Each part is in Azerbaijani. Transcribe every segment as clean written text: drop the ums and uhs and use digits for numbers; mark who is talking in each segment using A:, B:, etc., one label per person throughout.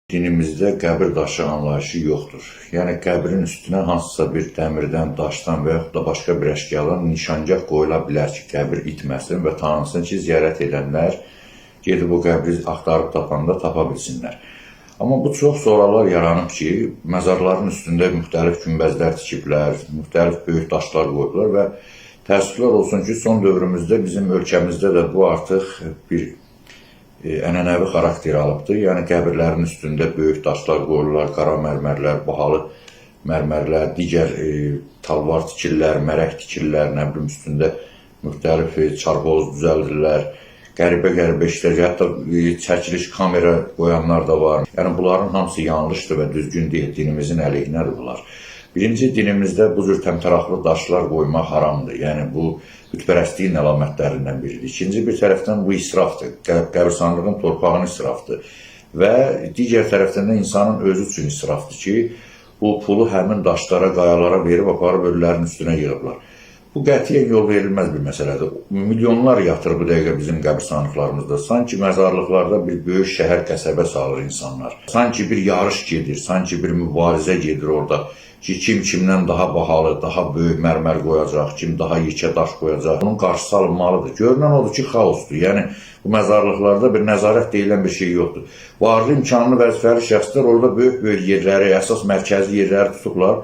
A: Dinimizdə qəbir daşı anlayışı yoxdur. Yəni qəbrin üstünə hansısa bir dəmirdən, daşdan və yaxud da başqa bir əşkıyadan nişangah qoyula bilər ki, qəbir itməsin və tanınsın ki, ziyarət edənlər gedib o qəbri axtarıb tapanda tapa bilsinlər. Amma bu çox sonralar yaranıb ki, məzarların üstündə müxtəlif günbəzlər tikiblər, müxtəlif böyük daşlar qoyublar və təəssüflər olsun ki, son dövrümüzdə bizim ölkəmizdə də bu artıq bir ənənəvi xarakter alıbdır. Yəni qəbirlərin üstündə böyük daşlar qoyulurlar, qara mərmərlər, bahalı mərmərlər, digər talvar tikirlər, mərək tikirlər, nə bilim üstündə müxtəlif çarboz düzəldirlər, qəribə işlər, hətta çəkiliş kamera qoyanlar da var. Yəni bunların hamısı yanlışdır və düzgün deyil, dinimizin əleyhinədir bunlar. Birinci, dinimizdə bu cür təmtəraqlı daşlar qoymaq haramdır. Yəni bu bütpərəstliyin əlamətlərindən biridir. İkinci bir tərəfdən bu israfdır, qəbirstanlığın torpağını israfdır və digər tərəfdən də insanın özü üçün israfdır ki, bu pulu həmin daşlara, qayalara verib aparıb ölülərin üstünə yığıblar. Bu qətiyyən yol verilməz bir məsələdir. Milyonlar yatır bu dəqiqə bizim qəbirstanlıqlarımızda. Sanki məzarlıqlarda bir böyük şəhər, qəsəbə salır insanlar. Sanki bir yarış gedir, sanki bir mübarizə gedir orada. Ki, kim kimdən daha bahalı, daha böyük mərmər qoyacaq, kim daha yekə daş qoyacaq. Bunun qarşısı alınmalıdır. Görünən odur ki, xaosdur. Yəni, bu məzarlıqlarda bir nəzarət deyilən bir şey yoxdur. Varlı, imkanlı, vəzifəli şəxslər orada böyük yerləri, əsas mərkəzi yerləri tutublar.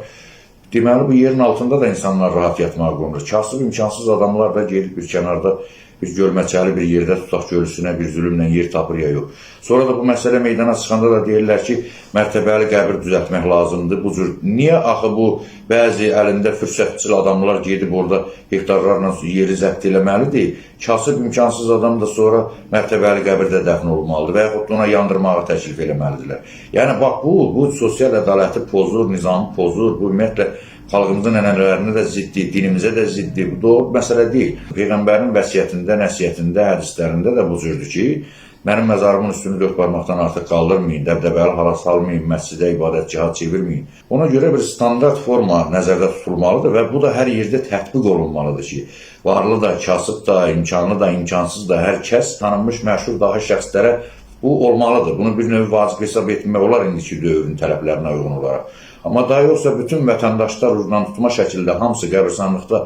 A: Deməli, bu yerin altında da insanlar rahat yatmağa qoymur. Kasıb, imkansız adamlar da gelib bir kənarda bir gölməçəli bir yerdə tutaq görüsünə bir zülümlə yer tapır ya yox. Sonra da bu məsələ meydana çıxanda da deyirlər ki, mərtəbəli qəbir düzəltmək lazımdır. Bu cür, niyə axı bu bəzi əlində fürsətçil adamlar gedib orada hektarlarla yeri zəbt eləməlidir? Kasıb, imkansız adam da sonra mərtəbəli qəbirdə dəfn olmalıdır və yaxud ona yandırmağı təklif eləməlidirlər. Yəni, bax, bu sosial ədaləti pozur, nizamı pozur, bu ümumiyyətlə xalqımızın ənənələrinə də ziddir, dinimizə də ziddir. Bu doğru məsələ deyil. Peyğəmbərin vəsiyyətində, nəsiyyətində, hədislərində də bu cürdür ki, mənim məzarımın üstünü dörd barmaqdan artıq qaldırmayın, dəbdəbəli hala salmayın, məscidə ibadətgahı çevirməyin. Ona görə bir standart forma nəzərdə tutulmalıdır və bu da hər yerdə tətbiq olunmalıdır ki, varlı da, kasıb da, imkanlı da, imkansız da, hər kəs tanınmış məşhur dahi şəxslərə bu olmalıdır. Bunu bir növ vacib hesab etmək olar indiki dövrün tələblərinə uyğun olaraq. Amma daha yoxsa bütün vətəndaşlar ucundan tutma şəkildə hamısı qəbirstanlıqda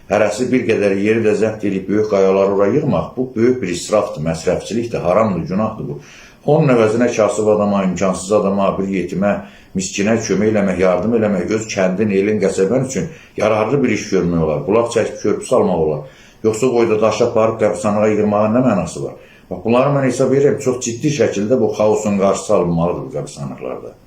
A: hərəsi bir qədər yeri də zəbt edib böyük qayaları ora yığmaq, bu böyük bir israfdır, məsrəfçilikdir, haramdır, günahdır bu. Onun əvəzinə kasıb adama, imkansız adama, bir yetimə, miskinə kömək eləmək, yardım eləmək, öz kəndin, elin, qəsəbən üçün yararlı bir iş görmək olar, bulaq çəkib körpü salmaq olar. Yoxsa qoyda daş aparıb qəbirstanlığa yığmağın nə mənası var? Bax, bunları mən hesab edirəm, çox ciddi şəkildə bu xaosun qarşısı alınmalıdır bu qəbirstanlıqlarda.